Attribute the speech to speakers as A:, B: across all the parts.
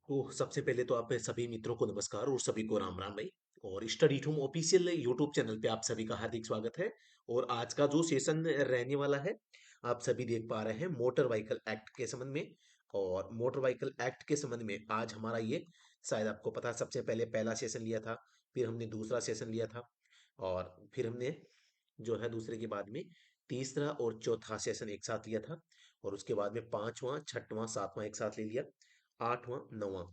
A: सबसे पहले तो आप सभी मित्रों को नमस्कार और सभी को राम राम भाई। और स्टडी टूम ऑफिशियल यूट्यूब चैनल पे आप सभी का हार्दिक स्वागत है। और आज का जो सेशन रहने वाला है, आप सभी देख पा रहे हैं मोटर व्हीकल एक्ट के संबंध में। और मोटर व्हीकल एक्ट के संबंध में आज हमारा ये, शायद आपको पता है, सबसे पहले पहला सेशन लिया था, फिर हमने दूसरा सेशन लिया था, और फिर हमने जो है दूसरे के बाद में तीसरा और चौथा सेशन एक साथ लिया था। और उसके बाद में पांचवा, छठवां, सातवां एक साथ ले लिया, आठवां, नौवां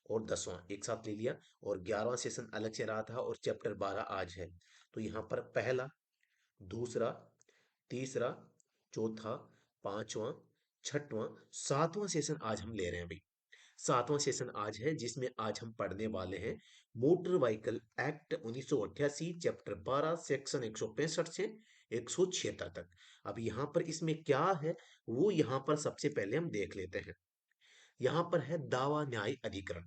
A: और दसवां एक साथ ले लिया। और 11वां सेशन अलग से रहा था, और चैप्टर 12 आज है। तो यहाँ पर पहला, दूसरा, तीसरा, चौथा, पांचवा, छठवां, सातवां सेशन आज हम ले रहे हैं भाई। सातवां सेशन आज है, जिसमें आज हम पढ़ने वाले हैं motor vehicle act 1988, chapter 12, section 165 से 176 तक। अब यहाँ पर इसमें क्या है, वो यहाँ पर सबसे पहले हम देख लेते हैं। यहाँ पर है दावा न्याय अधिकरण,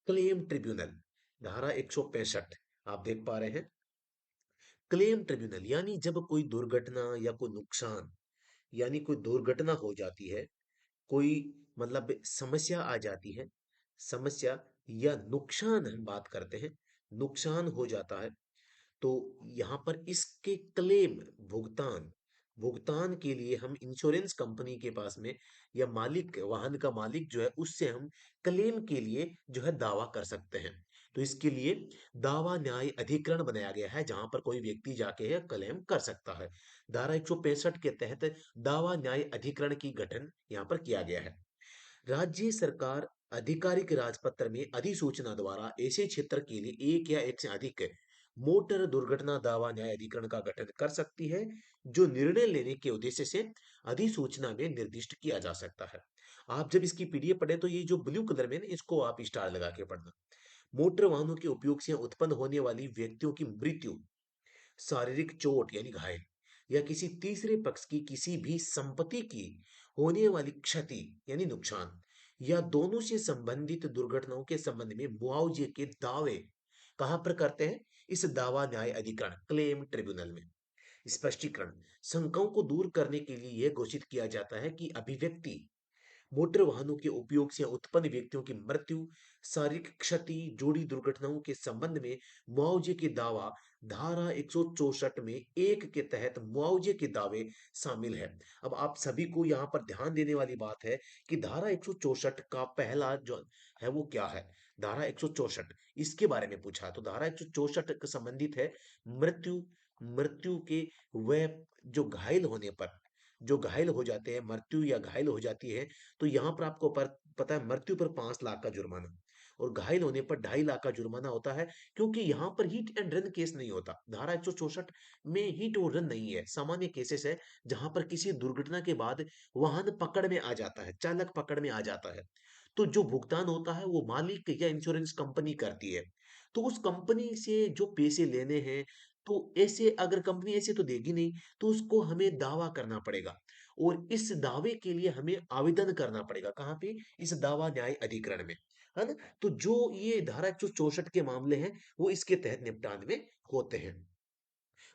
A: क्लेम ट्रिब्यूनल, धारा 165 आप देख पा रहे हैं। क्लेम ट्रिब्यूनल यानी जब कोई दुर्घटना या कोई नुकसान, यानी कोई दुर्घटना हो जाती है, कोई मतलब समस्या आ जाती है, समस्या या नुकसान हम बात करते हैं, नुकसान हो जाता है, तो यहाँ पर इसके क्लेम, भुगतान, भुगतान के लिए हम इंश्योरेंस कंपनी के पास में, या मालिक, वाहन का मालिक जो है, उससे हम क्लेम के लिए जो है दावा कर सकते हैं। तो इसके लिए दावा न्याय अधिकरण बनाया गया है, जहां पर कोई व्यक्ति जाके है क्लेम कर सकता है। धारा 165 के तहत दावा न्याय अधिकरण की गठन यहाँ पर किया गया है। राज्य सरकार आधिकारिक राजपत्र में अधिसूचना द्वारा ऐसे क्षेत्र के लिए एक या एक से अधिक मोटर दुर्घटना दावा न्याय अधिकरण का गठन कर सकती है, जो निर्णय लेने के उद्देश्य से अधिसूचना में निर्दिष्ट किया जा सकता है। आप जब इसकी पीडीएफ पढ़े तो ये जो ब्लू कलर में ना, इसको आप स्टार लगा के पढ़ना। मोटर वाहनों के उपयोग से उत्पन्न होने वाली व्यक्तियों की मृत्यु, शारीरिक चोट यानी घायल, या किसी तीसरे पक्ष की किसी भी संपत्ति की होने वाली क्षति यानी नुकसान, या दोनों से संबंधित दुर्घटनाओं के संबंध में मुआवजे के दावे कहां पर करते हैं? इस दावा न्याय अधिकरण, क्लेम ट्रिब्यूनल में। स्पष्टीकरण, शंकाओं को दूर करने के लिए यह घोषित किया जाता है कि अभिव्यक्ति मोटर वाहनों के उपयोग से उत्पन्न व्यक्तियों की मृत्यु, शारीरिक क्षति, जोड़ी दुर्घटनाओं के संबंध में मुआवजे के दावा धारा 164 में एक के तहत मुआवजे के दावे शामिल है। अब आप सभी को यहाँ पर ध्यान देने वाली बात है कि धारा 164 का पहला जो है वो क्या है। धारा 164 इसके बारे में पूछा, तो धारा 164 का संबंधित है मृत्यु, मृत्यु के, वह जो घायल होने पर, जो घायल हो जाते हैं, मृत्यु या घायल हो जाती है, तो यहाँ पर आपको पता है, मृत्यु पर 5 लाख का जुर्माना और घायल होने पर 2.5 लाख का जुर्माना होता है। क्योंकि यहाँ पर हिट एंड रन केस नहीं होता, धारा 164 में हिट और रन नहीं है, सामान्य केसेस है, जहां पर किसी दुर्घटना के बाद वाहन पकड़ में आ जाता है, चालक पकड़ में आ जाता है, तो जो भुगतान होता है वो मालिक या इंश्योरेंस कंपनी करती है। तो उस कंपनी से जो पैसे लेने हैं, तो ऐसे अगर कंपनी ऐसे तो देगी नहीं, तो उसको हमें दावा करना पड़ेगा। और इस दावे के लिए हमें आवेदन करना पड़ेगा, कहाँ पे? इस दावा न्याय अधिकरण में, है ना? तो जो ये धारा 164 के मामले हैं, वो इसके तहत निपटान में होते हैं।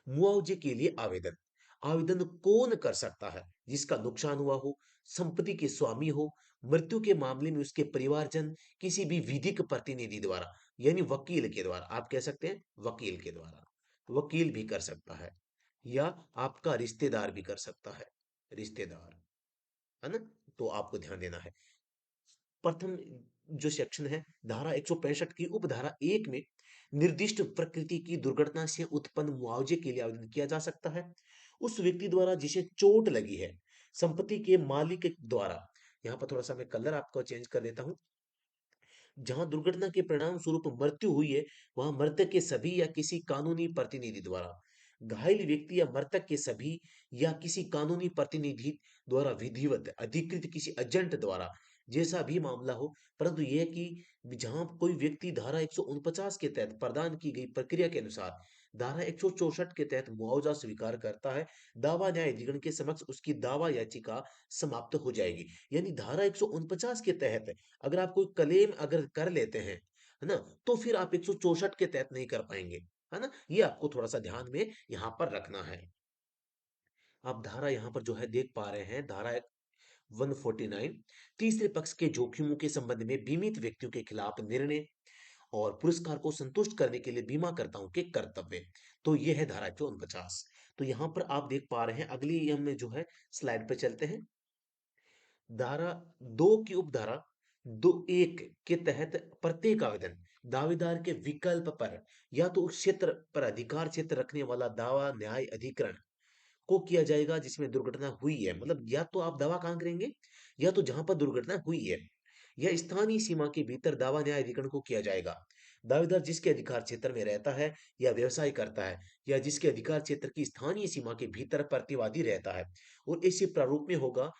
A: मुआवजे के लिए आवेदन, आवेदन कौन कर सकता है? जिसका नुकसान हुआ हो, संपत्ति के स्वामी हो, मृत्यु के मामले में उसके परिवारजन, किसी भी विधिक प्रतिनिधि द्वारा, यानी वकील के द्वारा, आप कह सकते हैं वकील के द्वारा, वकील भी कर सकता है, या आपका रिश्तेदार भी कर सकता है, रिश्तेदार, है ना? तो आपको ध्यान देना है। प्रथम जो सेक्शन है, धारा 165 की उपधारा 1 में निर्दिष्ट प्रकृति की दुर्घटना से उत्पन्न मुआवजे के लिए आवेदन किया जा सकता है। उस व्यक्ति द्वारा जिसे चोट लगी है, संपत्ति के मालिक द्वारा, यहाँ पर थोड़ा सा मैं कलर आपको चेंज कर देता हूं, जहां दुर्घटना के परिणाम स्वरूप मृत्यु हुई है, वहां मृतक के सभी या किसी कानूनी प्रतिनिधि द्वारा, घायल व्यक्ति या मृतक के सभी या किसी कानूनी प्रतिनिधि द्वारा, विधिवत अधिकृत किसी एजेंट द्वारा, जैसा भी मामला हो, परंतु यह कि जहां कोई व्यक्ति धारा 149 के तहत प्रदान की गई प्रक्रिया के अनुसार धारा 164 के तहत मुआवजा स्वीकार करता है, दावा न्याय अधिकरण के समक्ष उसकी दावा याचिका समाप्त हो जाएगी। यानी धारा 149 के तहत अगर आप कोई क्लेम अगर कर लेते हैं, है ना, तो फिर आप 164 के तहत नहीं कर पाएंगे, है ना? ये आपको थोड़ा सा ध्यान में यहां पर रखना है। आप धारा यहां पर जो है देख पा रहे हैं, धारा 149, तीसरे पक्ष के जोखिमों के संबंध में बीमित व्यक्तियों के खिलाफ निर्णय और पुरस्कार को संतुष्ट करने के लिए बीमाकर्ताओं के कर्तव्य। तो ये है धारा 149। तो यहाँ पर आप देख पा रहे हैं, अगली हम जो है स्लाइड पे चलते हैं। धारा 2 की उपधारा 2(1) के तहत प्रत्येक आवेदन दावेदार के विकल्प पर या तो उस क्षेत्र पर अधिकार क्षेत्र रखने वाला दावा न्याय अधिकरण को किया जाएगा जिसमें दुर्घटना हुई है। मतलब या तो आप दावा कहां करेंगे, या तो जहां पर दुर्घटना हुई है, या स्थानीय सीमा के भीतर दावा न्याय अधिकरण को किया जाएगा। दावेदार जिसके अधिकार क्षेत्र में रहता है या व्यवसाय करता है, या जिसके अधिकार क्षेत्र की स्थानीय सीमा के भीतर प्रतिवादी रहता है, और इसी प्रारूप में होगा।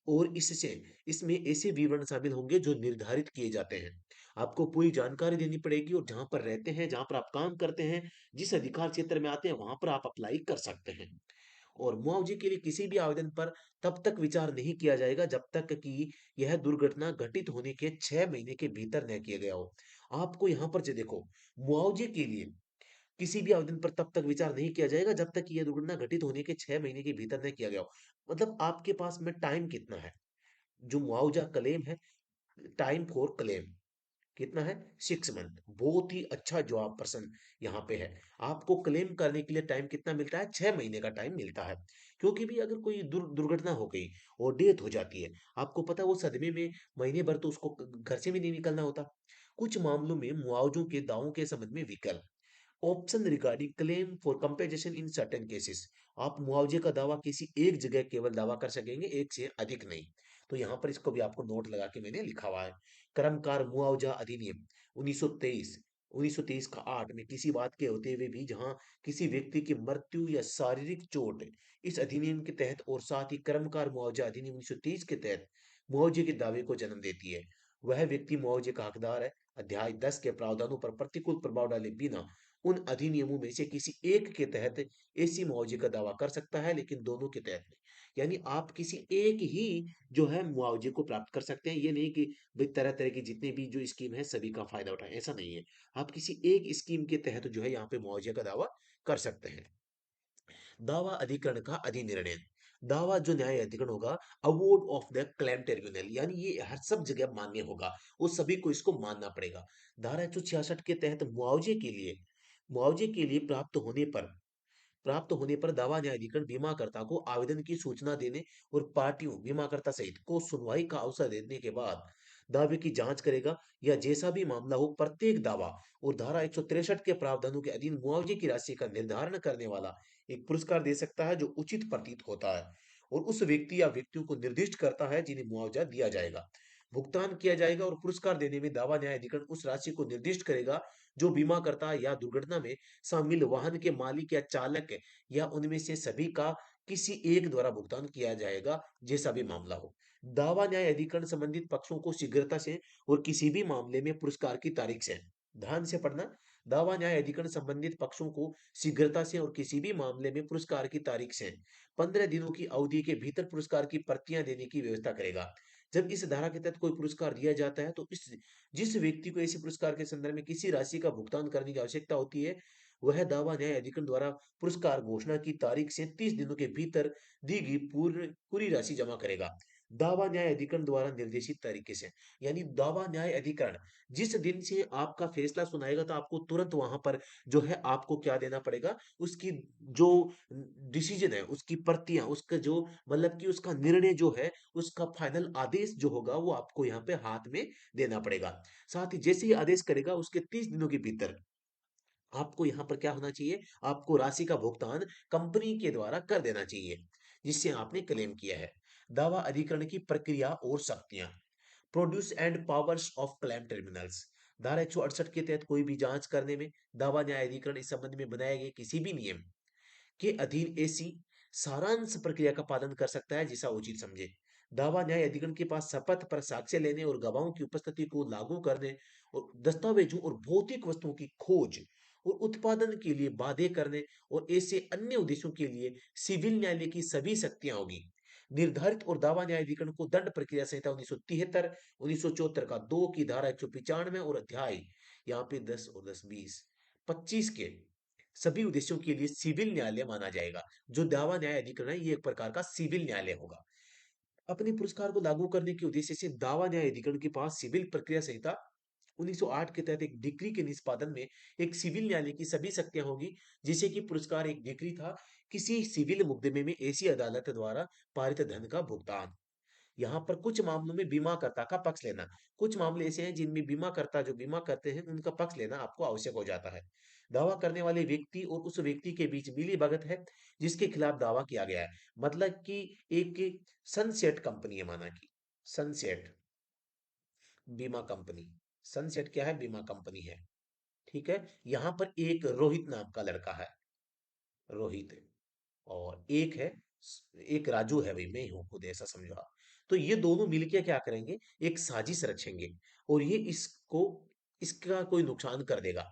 A: और इससे इसमें ऐसे विवरण शामिल होंगे जो निर्धारित किए जाते हैं। आपको पूरी जानकारी देनी पड़ेगी, और जहां पर रहते हैं, जहां पर आप काम करते हैं, जिस अधिकार क्षेत्र में आते हैं, वहां पर आप अप्लाई कर सकते हैं। और मुआवजे के लिए किसी भी आवेदन पर तब तक विचार नहीं किया जाएगा जब तक कि यह दुर्घटना घटित होने के 6 महीने के भीतर न किया गया हो। आपको यहाँ पर जो देखो, मुआवजे के लिए किसी भी आवेदन पर तब तक विचार नहीं किया जाएगा जब तक कि यह दुर्घटना घटित होने के 6 महीने के भीतर न किया गया हो। मतलब आपके पास में टाइम कितना है, जो मुआवजा क्लेम है, टाइम फॉर क्लेम कितना है, 6 मंथ। बहुत ही अच्छा जवाब प्रश्न यहाँ पे है। आपको क्लेम करने के लिए टाइम कितना मिलता है, 6 महीने का टाइम मिलता है। क्योंकि भी अगर कोई दुर्घटना हो गई और डेथ हो जाती है, आपको पता है वो सदमे में महीने भर तो उसको घर से भी नहीं निकलना होता। कुछ मामलों में मुआवजों के दावों के संबंध में विकल्प option regarding claim for compensation in certain cases. आप मुआवजे का दावा किसी एक जगह केवल दावा कर सकेंगे, एक से अधिक नहीं। तो यहाँ पर इसको भी आपको नोट लगा के मैंने लिखा हुआ है। कर्मकार मुआवजा अधिनियम 1923, 1923 का 8 में किसी बात के होते हुए भी जहां किसी व्यक्ति की मृत्यु या शारीरिक चोट इस अधिनियम के तहत और साथ ही कर्मकार मुआवजा अधिनियम 1923 के तहत मुआवजे के दावे को जन्म देती है, वह व्यक्ति मुआवजे का हकदार है। अध्याय 10 के प्रावधानों पर प्रतिकूल प्रभाव डाले बिना उन अधिनियमों में से किसी एक के तहत ऐसी मुआवजे का दावा कर सकता है, लेकिन दोनों के तहत नहीं। यानी आप किसी एक ही जो है मुआवजे को प्राप्त कर सकते हैं। ये नहीं कि भाई तरह तरह की जितने भी जो स्कीम है सभी का फायदा उठाएं, ऐसा नहीं है। आप किसी एक स्कीम के तहत जो है यहाँ पे मुआवजे का दावा कर सकते हैं। दावा अधिकरण का अधिनिर्णय, दावा जो न्याय अधिकरण होगा, award of the claim tribunal, यानी ये हर सब जगह मान्य होगा, वो सभी को इसको मानना पड़ेगा। धारा 166 के तहत मुआवजे के लिए प्राप्त होने पर दावा न्यायाधिकरण बीमाकर्ता को आवेदन की सूचना देने और पार्टियों बीमाकर्ता सहित को सुनवाई का अवसर देने के बाद दावे की जांच करेगा, या जैसा भी मामला हो प्रत्येक दावा और धारा 163 के प्रावधानों के अधीन मुआवजे की राशि का निर्धारण करने वाला एक पुरस्कार दे सकता है जो उचित प्रतीत होता है और उस व्यक्ति या व्यक्तियों को निर्दिष्ट करता है जिन्हें मुआवजा दिया जाएगा, भुगतान किया जाएगा। और पुरस्कार देने में दावा न्यायाधिकरण उस राशि को निर्दिष्ट करेगा जो बीमाकर्ता या दुर्घटना में शामिल वाहन के मालिक या चालक या उनमें से सभी का किसी एक द्वारा भुगतान किया जाएगा, जैसा भी मामला हो। दावा न्याय अधिकरण संबंधित पक्षों को शीघ्रता से और किसी भी मामले में पुरस्कार की तारीख से, ध्यान से पढ़ना, दावा न्याय अधिकरण संबंधित पक्षों को शीघ्रता से और किसी भी मामले में पुरस्कार की तारीख से 15 दिनों की अवधि के भीतर पुरस्कार की प्रतियां देने की व्यवस्था करेगा। जब इस धारा के तहत कोई पुरस्कार दिया जाता है तो इस जिस व्यक्ति को ऐसे पुरस्कार के संदर्भ में किसी राशि का भुगतान करने की आवश्यकता होती है, वह दावा न्याय अधिकरण द्वारा पुरस्कार घोषणा की तारीख से 30 दिनों के भीतर दी गई पूरी पूरी राशि जमा करेगा, दावा न्याय अधिकरण द्वारा निर्देशित तरीके से। यानी दावा न्याय अधिकरण जिस दिन से आपका फैसला सुनाएगा तो आपको तुरंत वहां पर जो है आपको क्या देना पड़ेगा, उसकी जो डिसीजन है, उसकी प्रतियां, उसका जो मतलब कि उसका निर्णय जो है, उसका फाइनल आदेश जो होगा वो आपको यहाँ पे हाथ में देना पड़ेगा। साथ ही जैसे ही आदेश करेगा उसके 30 दिनों के भीतर आपको यहाँ पर क्या होना चाहिए, आपको राशि का भुगतान कंपनी के द्वारा कर देना चाहिए जिससे आपने क्लेम किया है। दावा अधिकरण की प्रक्रिया और शक्तियां, produce and powers of claim tribunals, धारा 168 के तहत कोई भी जांच करने में दावा न्याय अधिकरण इस संबंध में बनाए गए किसी भी नियम के अधीन ऐसी सारांश प्रक्रिया का पालन कर सकता है जैसा उचित समझे। दावा न्याय अधिकरण के पास शपथ पर साक्ष्य लेने और गवाहों की उपस्थिति को लागू करने और दस्तावेजों और भौतिक वस्तुओं की खोज और उत्पादन के लिए बाध्य करने और ऐसे अन्य उद्देश्यों के लिए सिविल न्यायालय की सभी शक्तियां होगी निर्धारित। और दावा न्याय अधिकरण को दंड प्रक्रिया संहिता 1973, 1974 का 2 की धारा 195 और अध्याय यहाँ पे 10 और 10, 20, 25 के सभी उद्देश्यों के लिए सिविल न्यायालय माना जाएगा। जो दावा न्याय अधिकरण है ये एक प्रकार का सिविल न्यायालय होगा। अपने पुरस्कार को लागू करने के उद्देश्य से दावा न्याय अधिकरण के पास सिविल प्रक्रिया संहिता 1908 के तहत एक डिक्री के निष्पादन में एक सिविल न्यायालय की सभी शक्तियां होगी, जिसे कि पुरस्कार एक डिक्री था किसी सिविल मुकदमे में ऐसी अदालत द्वारा पारित धन का भुगतान। यहाँ पर कुछ मामलों में बीमाकर्ता का पक्ष लेना, कुछ मामले ऐसे हैं जिनमें बीमाकर्ता जो बीमा करते हैं उनका पक्ष लेना आपको आवश्यक हो जाता है। दावा करने वाले व्यक्ति और उस व्यक्ति के बीच मिली भगत है जिसके खिलाफ दावा किया गया है। मतलब कि एक सनसेट कंपनी है, माना कि सनसेट बीमा कंपनी, सनसेट क्या है, बीमा कंपनी है। ठीक है। यहाँ पर एक रोहित नाम का लड़का है, रोहित, और एक है, एक राजू है, भाई मैं हूं खुद, ऐसा समझो आप। तो ये दोनों मिलके क्या करेंगे, एक साजिश रचेंगे और ये इसको, इसका कोई नुकसान कर देगा।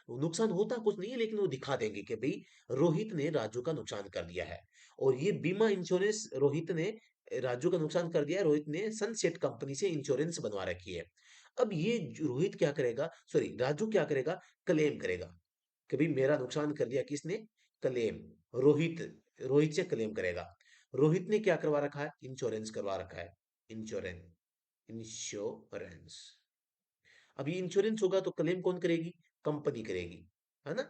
A: वो नुकसान होता कुछ नहीं है, लेकिन वो दिखा देंगे कि भाई रोहित ने राजू का नुकसान कर दिया है। और ये बीमा इंश्योरेंस रोहित ने राजू का नुकसान कर दिया है, रोहित ने सनसेट कंपनी से इंश्योरेंस बनवा रखी है। अब ये रोहित क्या करेगा, सॉरी राजू क्या करेगा, क्लेम करेगा कि भाई मेरा नुकसान कर दिया किसने, क्लेम, रोहित, रोहित से क्लेम करेगा। रोहित ने क्या करवा रखा है, इंश्योरेंस करवा रखा है, इंश्योरेंस, इंश्योरेंस। अब ये इंश्योरेंस होगा तो क्लेम कौन करेगी, कंपनी करेगी, है ना।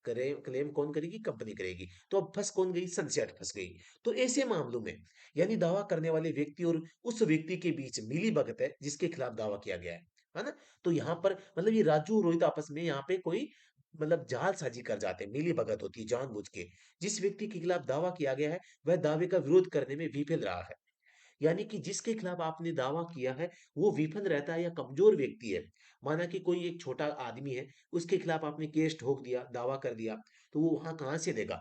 A: करे क्लेम कौन करेगी, कंपनी करेगी। तो अब फंस कौन गई, सनसेट फंस गई। तो ऐसे मामलों में यानी दावा करने वाले व्यक्ति और उस व्यक्ति के बीच मिली भगत है जिसके खिलाफ दावा किया गया है ना। तो यहाँ पर मतलब ये राजू और रोहित आपस में यहाँ पे कोई मतलब जालसाजी कर जाते हैं, मिली भगत होती है जानबूझ के। जिस व्यक्ति के खिलाफ दावा किया गया है वह दावे का विरोध करने में विफल रहा है, यानी कि जिसके खिलाफ आपने दावा किया है वो विफल रहता है या कमजोर व्यक्ति है। माना कि कोई एक छोटा आदमी है, उसके खिलाफ आपने केस ठोक दिया, दावा कर दिया, तो वो वहां कहां से देगा।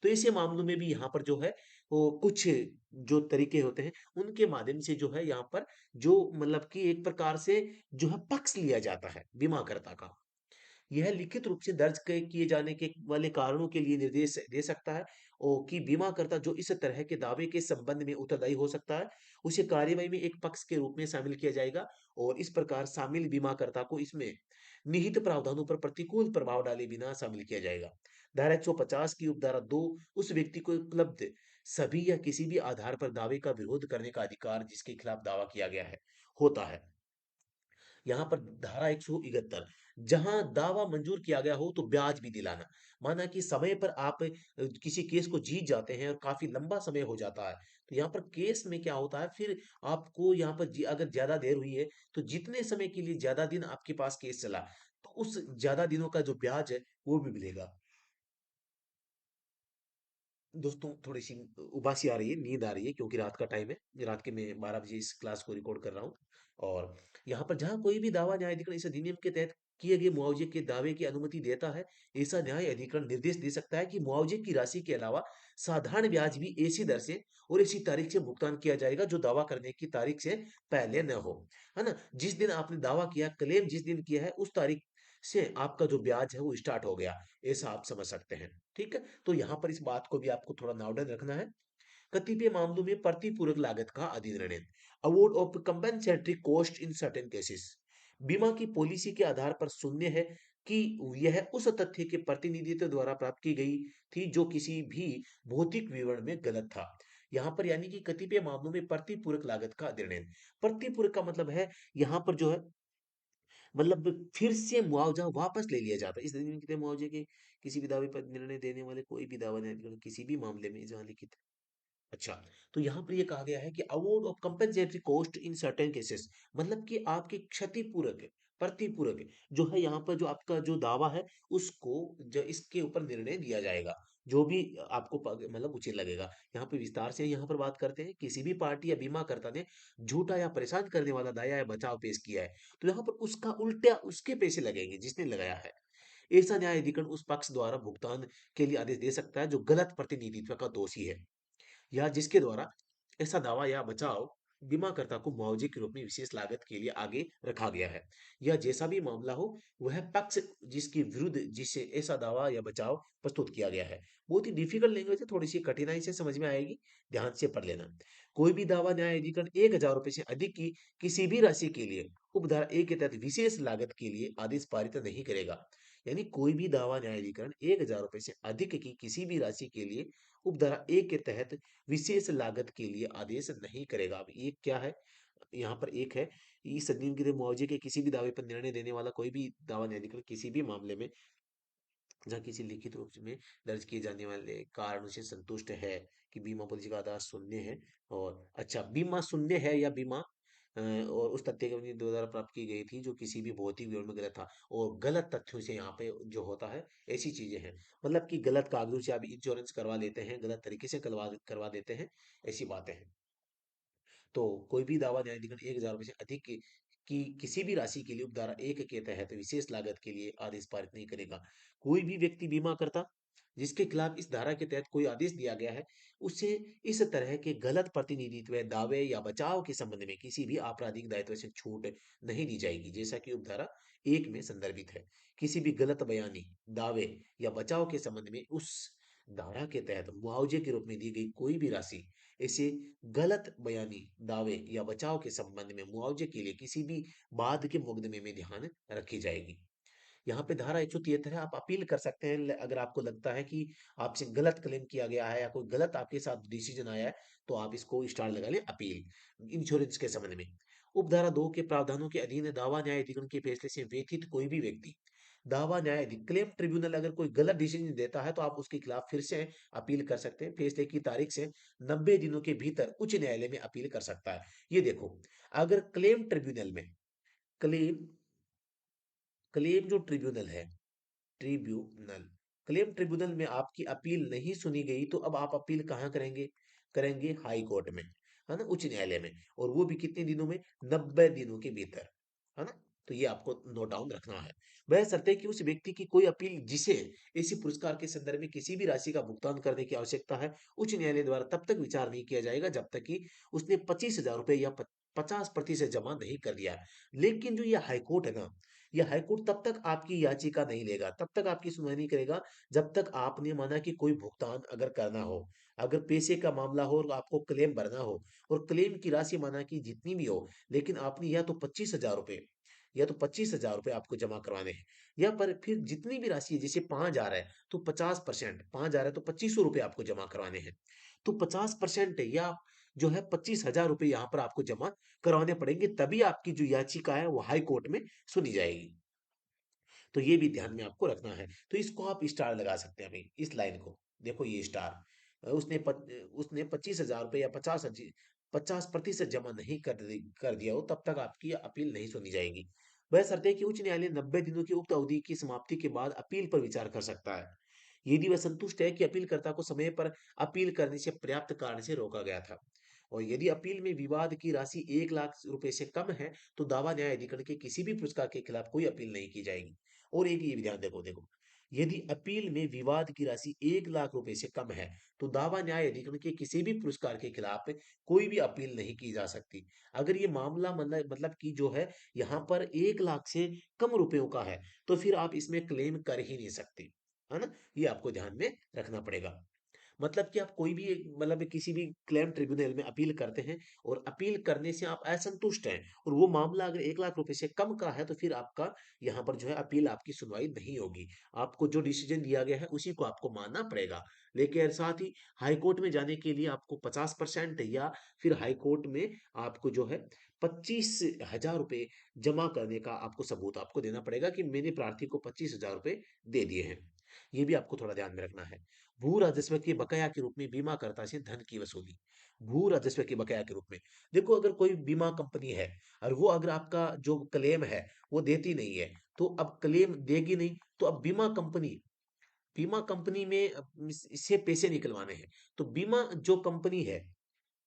A: तो ऐसे मामलों में भी यहाँ पर जो है वो कुछ जो तरीके होते हैं उनके माध्यम से जो है यहाँ पर जो मतलब कि एक प्रकार से जो है पक्ष लिया जाता है बीमाकर्ता का। यह लिखित रूप से दर्ज किए जाने के वाले कारणों के लिए निर्देश दे सकता है और कि बीमाकर्ता जो इस तरह के दावे के संबंध में उत्तरदायी हो सकता है उसे कार्यवाही में एक पक्ष के रूप में शामिल किया जाएगा। और इस प्रकार शामिल बीमाकर्ता को इसमें निहित प्रावधानों पर प्रतिकूल प्रभाव डाले बिना शामिल किया जाएगा। धारा 150 की उपधारा 2 उस व्यक्ति को उपलब्ध सभी या किसी भी आधार पर दावे का विरोध करने का अधिकार जिसके खिलाफ दावा किया गया है होता है। यहाँ पर धारा 171, जहां दावा मंजूर किया गया हो तो ब्याज भी दिलाना। माना कि समय पर आप किसी केस को जीत जाते हैं और काफी लंबा समय हो जाता है, तो यहाँ पर केस में क्या होता है फिर आपको यहाँ पर अगर ज्यादा देर हुई है तो जितने समय के लिए ज्यादा दिन आपके पास केस चला तो उस ज्यादा दिनों का जो ब्याज है वो भी मिलेगा। दोस्तों थोड़ी सी उबासी आ रही है, नींद आ रही है क्योंकि रात का टाइम है, रात के मैं 12 बजे इस क्लास को रिकॉर्ड कर रहा हूँ। और यहाँ पर जहाँ कोई भी दावा न्याय अधिकरण इस अधिनियम के तहत किए गए मुआवजे के दावे की अनुमति देता है, ऐसा न्याय अधिकरण निर्देश दे सकता है कि मुआवजे की राशि के अलावा साधारण ब्याज भी ऐसी दर से और इसी तारीख से भुगतान किया जाएगा जो दावा करने की तारीख से पहले न हो, है ना। जिस दिन आपने दावा किया, क्लेम जिस दिन किया है उस तारीख से आपका जो ब्याज है वो स्टार्ट हो गया, ऐसा आप समझ सकते हैं। ठीक है। तो यहाँ पर इस बात को भी आपको थोड़ा नावडन रखना है। कतिपय मामलों में प्रतिपूरक लागत का अधिनिर्णय, award of compensatory cost in certain cases. बीमा की पॉलिसी के आधार पर शून्य है कि यह उस तथ्य के प्रतिनिधित्व द्वारा प्राप्त की गई थी जो किसी भी भौतिक विवरण में गलत था। यहाँ पर यानी कि कतिपय मामलों में प्रतिपूरक लागत का अधिनिर्णय, प्रतिपूरक का मतलब है यहाँ पर जो है मतलब फिर से मुआवजा वापस ले लिया जाता है। इस अधिनियम के मुआवजे के किसी भी दावे पर निर्णय देने वाले कोई भी दावा न्यायाधिकरण किसी भी मामले में जहां लिखित। अच्छा, तो यहाँ पर ये कहा गया है कि award of compensatory cost in certain cases, मतलब कि आपकी क्षतिपूरक प्रतिपूरक जो है यहाँ पर जो आपका जो दावा है उसको जो इसके ऊपर निर्णय दिया जाएगा जो भी आपको मतलब उचित लगेगा। यहाँ पे विस्तार से यहाँ पर बात करते हैं, किसी भी पार्टी या बीमाकर्ता ने झूठा या परेशान करने वाला दाया या बचाव पेश किया है तो यहाँ पर उसका उल्टा उसके पैसे लगेंगे जिसने लगाया है। ऐसा न्याय अधिकरण उस पक्ष द्वारा भुगतान के लिए आदेश दे सकता है जो गलत प्रतिनिधित्व का दोषी है या जिसके द्वारा ऐसा दावा या बचाव बीमाकर्ता को मुआवजे के रूप में विशेष लागत के लिए आगे रखा गया है, या जैसा भी मामला हो वह पक्ष जिसके विरुद्ध जिसे ऐसा दावा या बचाव प्रस्तुत किया गया है। बहुत ही डिफिकल्ट लैंग्वेज है, थोड़ी सी कठिनाई से समझ में आएगी, ध्यान से पढ़ लेना। कोई भी दावा न्याय अधिकरण 1,000 रुपए से अधिक की किसी भी राशि के लिए उपधारा 1 के तहत विशेष लागत के लिए आदेश पारित नहीं करेगा। यानी कोई भी दावा न्यायाधिकरण 1,000 रुपए से अधिक की किसी भी राशि के लिए उपधारा 1 के तहत विशेष लागत के लिए आदेश नहीं करेगा। अब एक क्या है? यहाँ पर एक है, इस अधिनियम के तहत मुआवजे के किसी भी दावे पर निर्णय देने वाला कोई भी दावा न्यायाधिकरण किसी भी मामले में जहाँ किसी लिखित रूप में दर्ज किए जाने वाले कारण से संतुष्ट है कि बीमा पॉलिसी का आधार शून्य है। और अच्छा, बीमा शून्य है या बीमा और उस तथ्य के द्वारा प्राप्त की गई थी जो किसी भी भौतिक विवरण में गलत था, और गलत तथ्यों से यहाँ पे जो होता है ऐसी चीजें हैं, मतलब कि गलत कागजों से आप इंश्योरेंस करवा लेते हैं, गलत तरीके से करवा करवा देते हैं, ऐसी बातें हैं। तो कोई भी दावा न्यायाधिकरण 1,000 रुपए से अधिक की किसी भी राशि के लिए उपधारा 1 के तहत विशेष लागत के लिए आदेश पारित नहीं करेगा। कोई भी व्यक्ति बीमा करता जिसके खिलाफ इस धारा के तहत कोई आदेश दिया गया है, उसे इस तरह के गलत प्रतिनिधित्व, दावे या बचाव के संबंध में किसी भी आपराधिक दायित्व से छूट नहीं दी जाएगी, जैसा कि उपधारा 1 में संदर्भित है। किसी भी गलत बयानी, दावे या बचाव के संबंध में उस धारा के तहत मुआवजे के रूप में दी गई कोई भी राशि, इसे गलत बयानी, दावे या बचाव के संबंध में मुआवजे के लिए किसी भी बाद के मुकदमे में ध्यान रखी जाएगी। यहाँ पे धारा 173 है, आप अपील कर सकते हैं अगर आपको लगता है कि आपसे गलत क्लेम किया गया है या कोई गलत आपके साथ डिसीजन आया है, तो आप इसको स्टार लगा लें अपील इंश्योरेंस के संबंध में। उपधारा 2 के प्रावधानों के अधीन दावा न्याय अधिकरण के फैसले से व्यथित कोई भी व्यक्ति दावा न्यायाधीश क्लेम ट्रिब्यूनल अगर कोई गलत डिसीजन देता है तो आप उसके खिलाफ फिर से अपील कर सकते हैं। फैसले की तारीख से 90 दिनों के भीतर उच्च न्यायालय में अपील कर सकता है। ये देखो, अगर क्लेम ट्रिब्यूनल में क्लेम क्लेम जो ट्रिब्यूनल क्लेम ट्रिब्यूनल में आपकी अपील नहीं सुनी गई, तो अब आप अपील कहाँ करेंगे? करेंगे हाई कोर्ट में, है ना, उच्च न्यायालय में। और वो भी कितने दिनों में? 90 दिनों के भीतर, है ना। तो ये आपको नोट डाउन रखना है। वह शर्त है कि उस व्यक्ति की कोई अपील जिसे इसी पुरस्कार के संदर्भ में किसी भी राशि का भुगतान करने की आवश्यकता है, उच्च न्यायालय द्वारा तब तक विचार नहीं किया जाएगा जब तक कि उसने 25,000 रुपए या 50% जमा नहीं कर दिया। लेकिन जो ये हाईकोर्ट है ना, ये हाईकोर्ट तब तक आपकी याचिका नहीं लेगा, तब तक आपकी सुनवाई नहीं करेगा जब तक आपने माना कि कोई भुगतान अगर करना हो, अगर पैसे का मामला हो और आपको क्लेम भरना हो, और क्लेम की राशि माना कि जितनी भी हो, लेकिन आपने या तो 25,000 रुपए आपको जमा करवाने हैं, या पर फिर जितनी भी राशि है, जैसे 5,000 है तो 50%, 5,000 है तो 2500 रुपए आपको जमा करवाने हैं। तो 50% या जो है 25,000 रुपए यहाँ पर आपको जमा करवाने पड़ेंगे, तभी आपकी जो याचिका है वो हाई कोर्ट में सुनी जाएगी। तो ये भी ध्यान में आपको रखना है। तो इसको आप स्टार लगा सकते हैं भाई, इस लाइन को। देखो ये स्टार, उसने 25,000 रुपए या 50% जमा नहीं कर दिया हो, तब तक आपकी अपील नहीं सुनी जाएगी। वह शर्त है कि उच्च न्यायालय 90 दिनों की उक्त अवधि की समाप्ति के बाद अपील पर विचार कर सकता है, यदि वह संतुष्ट है कि अपीलकर्ता को समय पर अपील करने से पर्याप्त कारण से रोका गया था। और यदि अपील में विवाद की राशि 1 लाख रुपए से कम है, तो दावा न्याय अधिकरण के किसी भी पुरस्कार के खिलाफ कोई अपील नहीं की जाएगी। और एक ये भी ध्यान देखो देखो, यदि अपील में विवाद की राशि 1 लाख रुपए से कम है, तो दावा न्याय अधिकरण के किसी भी पुरस्कार के खिलाफ कोई भी अपील नहीं की जा सकती। अगर ये मामला मतलब कि जो है यहाँ पर 1 लाख से कम रुपयों का है, तो फिर आप इसमें क्लेम कर ही नहीं सकते, है ना। ये आपको ध्यान में रखना पड़ेगा। मतलब कि आप कोई भी मतलब किसी भी क्लेम ट्रिब्यूनल में अपील करते हैं, और अपील करने से आप असंतुष्ट हैं, और वो मामला अगर 1 लाख रुपए से कम का है, तो फिर आपका यहाँ पर जो है अपील आपकी सुनवाई नहीं होगी। आपको जो डिसीजन दिया गया है उसी को आपको मानना पड़ेगा। लेकिन साथ ही हाई कोर्ट में जाने के लिए आपको 50% या फिर हाई कोर्ट में आपको जो है 25,000 रुपए जमा करने का आपको सबूत आपको देना पड़ेगा कि मैंने प्रार्थी को 25,000 रुपए दे दिए हैं। ये भी आपको थोड़ा ध्यान में रखना है। भू राजस्व के बकाया के रूप में बीमाकर्ता से धन की वसूली। भू राजस्व के बकाया के रूप में, देखो अगर कोई बीमा कंपनी है और वो अगर आपका जो क्लेम है वो देती नहीं है, तो अब क्लेम देगी नहीं, तो अब बीमा कंपनी में इससे पैसे निकलवाने हैं। तो बीमा जो कंपनी है,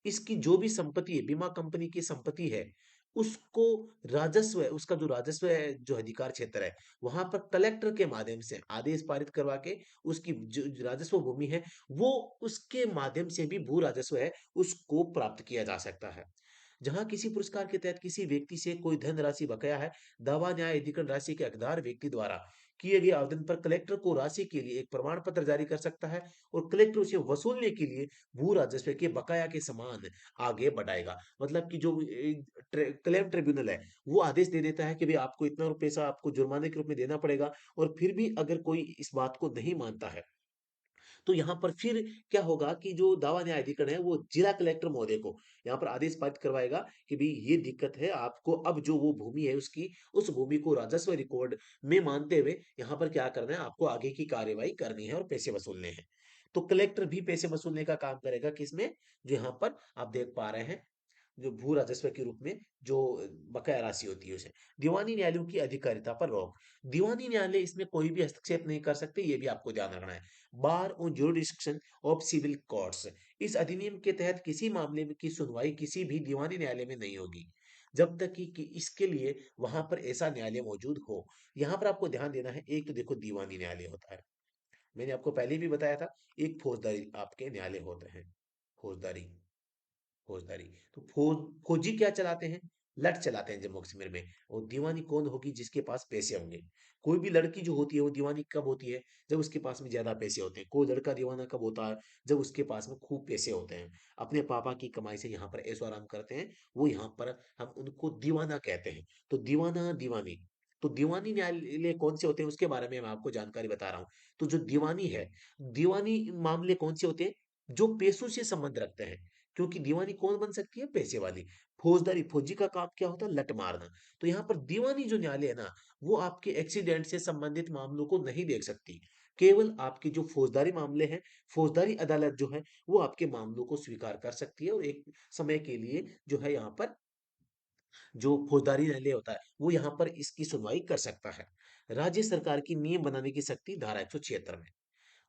A: इसकी जो भी संपत्ति है, बीमा कंपनी की संपत्ति है, उसको राजस्व है, उसका जो राजस्व है, जो अधिकार क्षेत्र है, वहां पर कलेक्टर के माध्यम से आदेश पारित करवा के उसकी जो राजस्व भूमि है, वो उसके माध्यम से भी भू राजस्व है, उसको प्राप्त किया जा सकता है। जहां किसी पुरस्कार के तहत किसी व्यक्ति से कोई धनराशि बकाया है, दावा न्याय अधिकरण राशि के हकदार व्यक्ति द्वारा किए गए आवेदन पर कलेक्टर को राशि के लिए एक प्रमाण पत्र जारी कर सकता है और कलेक्टर उसे वसूलने के लिए भू राजस्व के बकाया के समान आगे बढ़ाएगा। मतलब कि जो क्लेम ट्रिब्यूनल है, वो आदेश दे देता है कि भाई आपको इतना पैसा आपको जुर्माने के रूप में देना पड़ेगा, और फिर भी अगर कोई इस बात को नहीं मानता है, तो यहाँ पर फिर क्या होगा कि जो दावा न्याय अधिकरण है वो जिला कलेक्टर महोदय को यहाँ पर आदेश पारित करवाएगा कि भाई ये दिक्कत है आपको, अब जो वो भूमि है उसकी, उस भूमि को राजस्व रिकॉर्ड में मानते हुए यहाँ पर क्या करना है, आपको आगे की कार्यवाही करनी है और पैसे वसूलने हैं। तो कलेक्टर भी पैसे वसूलने का काम करेगा किसमें, जो यहाँ पर आप देख पा रहे हैं, जो भू राजस्व के रूप में जो बकाया राशि होती है उसे। दीवानी न्यायालयों की अधिकारिता पर रोक। दीवानी न्यायालय इसमें कोई भी हस्तक्षेप नहीं कर सकते, ये भी आपको ध्यान रखना है। बार और ज्यूरिडिक्शन ऑफ सिविल कोर्ट्स, इस अधिनियम के तहत किसी मामले में की सुनवाई किसी भी दीवानी न्यायालय में नहीं होगी जब तक कि इसके लिए वहां पर ऐसा न्यायालय मौजूद हो। यहाँ पर आपको ध्यान देना है, एक तो देखो दीवानी न्यायालय होता है, मैंने आपको पहले भी बताया था, एक फौजदारी आपके न्यायालय होते हैं, फौजदारी, फौजदारी। तो फौजी क्या चलाते हैं, लठ चलाते हैं जम्मू कश्मीर में। और दीवानी कौन होगी, जिसके पास पैसे होंगे। कोई भी लड़की जो होती है वो दीवानी कब होती है, जब उसके पास में ज्यादा पैसे होते हैं। कोई लड़का दीवाना कब होता है, जब उसके पास में खूब पैसे होते हैं, अपने पापा की कमाई से यहाँ पर ऐशो आराम करते हैं, वो यहाँ पर हम उनको दीवाना कहते हैं। तो दीवाना, दीवानी, तो दीवानी न्यायालय कौन से होते हैं उसके बारे में मैं आपको जानकारी बता रहा हूँ। तो जो दीवानी है, दीवानी मामले कौन से होते हैं, जो पैसों से संबंध रखते हैं, क्योंकि दीवानी कौन बन सकती है, पैसे वाली। फौजदारी, फौजी का काम क्या होता है, लट मारना। तो यहाँ पर दीवानी जो न्यायालय है ना, वो आपके एक्सीडेंट से संबंधित मामलों को नहीं देख सकती, केवल आपके जो फौजदारी मामले हैं, फौजदारी अदालत जो है वो आपके मामलों को स्वीकार कर सकती है, और एक समय के लिए जो है यहाँ पर जो फौजदारी न्यायालय होता है वो यहाँ पर इसकी सुनवाई कर सकता है। राज्य सरकार की नियम बनाने की शक्ति धारा 176 में।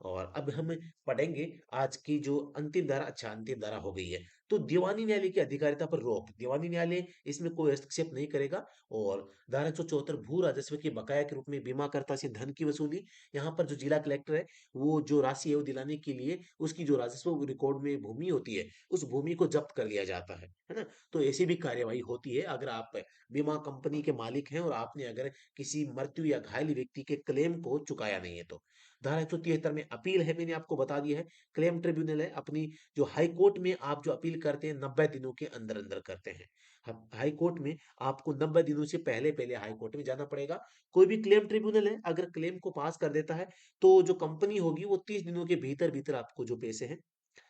A: और अब हम पढ़ेंगे आज की जो अंतिम धारा, अच्छा अंतिम धारा हो गई है। तो दीवानी न्यायालय की अधिकारिता पर रोक, दीवानी न्यायालय इसमें कोई हस्तक्षेप नहीं करेगा। और धारा 174 भू राजस्व के बकाया के रूप में बीमाकर्ता से धन की वसूली। यहाँ पर जो जिला कलेक्टर है, वो जो राशि है वो दिलाने के लिए उसकी जो राजस्व रिकॉर्ड में भूमि होती है, उस भूमि को जब्त कर लिया जाता है ना। तो ऐसी भी कार्यवाही होती है अगर आप बीमा कंपनी के मालिक हैं और आपने अगर किसी मृत्यु या घायल व्यक्ति के क्लेम को चुकाया नहीं है तो। धारा 173 में अपील है, मैंने आपको बता दिया है। क्लेम ट्रिब्यूनल है, अपनी जो हाई कोर्ट में आप जो अपील करते हैं 90 दिनों के अंदर अंदर करते हैं। हाई कोर्ट में आपको 90 दिनों से पहले पहले हाई कोर्ट में जाना पड़ेगा। कोई भी क्लेम ट्रिब्यूनल है अगर क्लेम को पास कर देता है, तो जो कंपनी होगी वो 30 दिनों के भीतर भीतर आपको जो पैसे हैं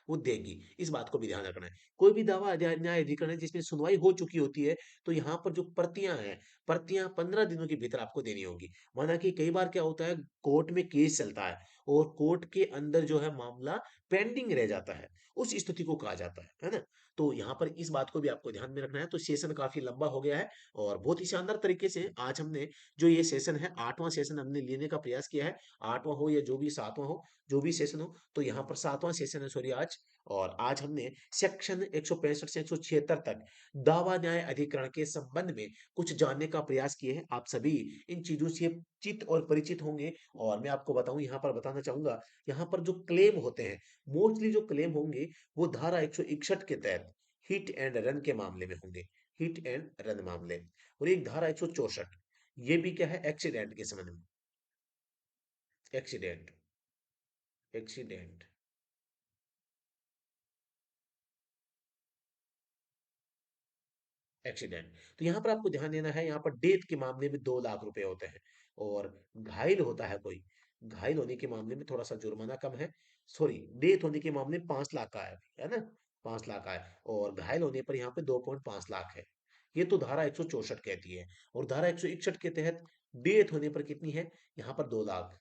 A: वो देगी। इस बात को भी ध्यान रखना है। कोई भी दावा न्याय अधिकरण है जिसमें सुनवाई हो चुकी होती है, तो यहाँ पर जो प्रतियां हैं, प्रतियां 15 दिनों के भीतर आपको देनी होगी। माना कि कई बार क्या होता है, कोर्ट में केस चलता है और कोर्ट के अंदर जो है मामला पेंडिंग रह जाता है, उस स्थिति को कहा जाता है ना। तो यहाँ पर इस बात को भी आपको ध्यान में रखना है। तो सेशन काफी लंबा हो गया है और बहुत ही शानदार तरीके से आज हमने जो ये सेशन है, 8वां सेशन हमने लेने का प्रयास किया है। 8वां हो या जो भी 7वां हो, जो भी सेशन हो, तो यहाँ पर 7वां सेशन है सॉरी आज। और आज हमने सेक्शन 165 से 176 तक दावा न्याय अधिकरण के संबंध में कुछ जानने का प्रयास किए हैं। आप सभी इन चीजों से चित और परिचित होंगे। और मैं आपको बताऊं, यहाँ पर बताना चाहूंगा, यहाँ पर जो क्लेम होते हैं, मोस्टली जो क्लेम होंगे वो धारा 161 के तहत हिट एंड रन के मामले में होंगे, हिट एंड रन मामले। और एक धारा 164, ये भी क्या है, एक्सीडेंट के संबंध में, एक्सीडेंट, एक्सीडेंट, एक्सीडेंट। तो यहाँ पर आपको ध्यान देना है, यहाँ पर डेथ के मामले में 2 लाख रुपए होते हैं। और घायल होता है कोई, घायल होने के मामले में थोड़ा सा जुर्माना कम है। सॉरी, डेथ होने के मामले में 5 लाख का है ना, 5 लाख का है। और घायल होने पर यहाँ पे 2.5 लाख है। ये तो धारा 164 कहती है। और धारा 161 के तहत डेथ होने पर कितनी है, यहाँ पर 2 लाख,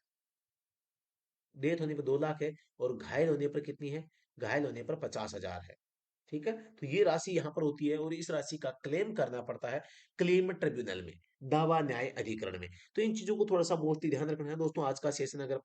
A: डेथ होने पर 2 लाख है। और घायल होने पर कितनी है, घायल होने पर 50,000 है। ठीक है। तो ये राशि यहाँ पर होती है और इस राशि का क्लेम करना पड़ता है क्लेम ट्रिब्यूनल में, दावा न्याय अधिकरण में। तो इन चीजों को थोड़ा सा बहुत ही ध्यान रखना है दोस्तों। आज का सेशन अगर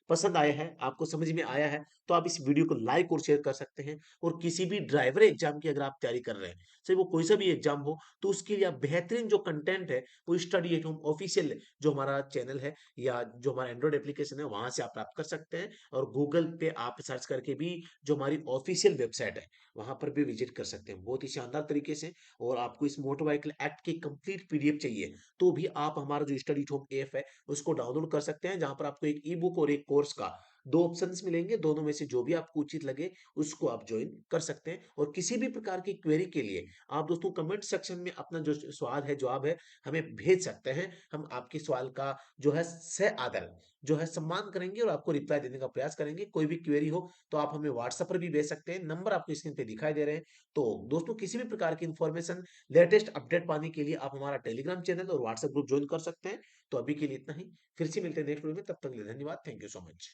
A: पसंद आया है, आपको समझ में आया है, तो आप इस वीडियो को लाइक और शेयर कर सकते हैं। और किसी भी ड्राइवर एग्जाम की अगर आप तैयारी कर रहे हैं, चाहे वो कोई सा भी एग्जाम हो, तो उसके लिए आप बेहतरीन जो कंटेंट है वो स्टडी एट होम ऑफिशियल जो हमारा चैनल है या जो हमारा एंड्रॉइड एप्लीकेशन है वहां से आप प्राप्त कर सकते हैं। और गूगल पे आप सर्च करके भी जो हमारी ऑफिशियल वेबसाइट है वहां पर भी विजिट कर सकते हैं बहुत ही शानदार तरीके से। और आपको इस मोटर व्हीकल एक्ट की कंप्लीट पीडीएफ चाहिए तो भी आप हमारा जो स्टडी होम ऐप है उसको डाउनलोड कर सकते हैं, जहां पर आपको एक ई बुक और एक कोर्स का दो ऑप्शंस मिलेंगे, दोनों में से जो भी आपको उचित लगे उसको आप ज्वाइन कर सकते हैं। और किसी भी प्रकार की क्वेरी के लिए आप दोस्तों कमेंट सेक्शन में अपना जो सवाल है जवाब है हमें भेज सकते हैं। हम आपके सवाल का जो है सह आदर जो है सम्मान करेंगे और आपको रिप्लाई देने का प्रयास करेंगे। कोई भी क्वेरी हो तो आप हमें व्हाट्सएप पर भी भेज सकते हैं, नंबर आपको स्क्रीन पे दिखाई दे रहे हैं। तो दोस्तों किसी भी प्रकार की इंफॉर्मेशन लेटेस्ट अपडेट पाने के लिए आप हमारा टेलीग्राम चैनल और व्हाट्सएप ग्रुप ज्वाइन कर सकते हैं। तो अभी के लिए इतना ही, फिर से मिलते हैं नेक्स्ट वीडियो में, तब तक के लिए धन्यवाद, थैंक यू सो मच।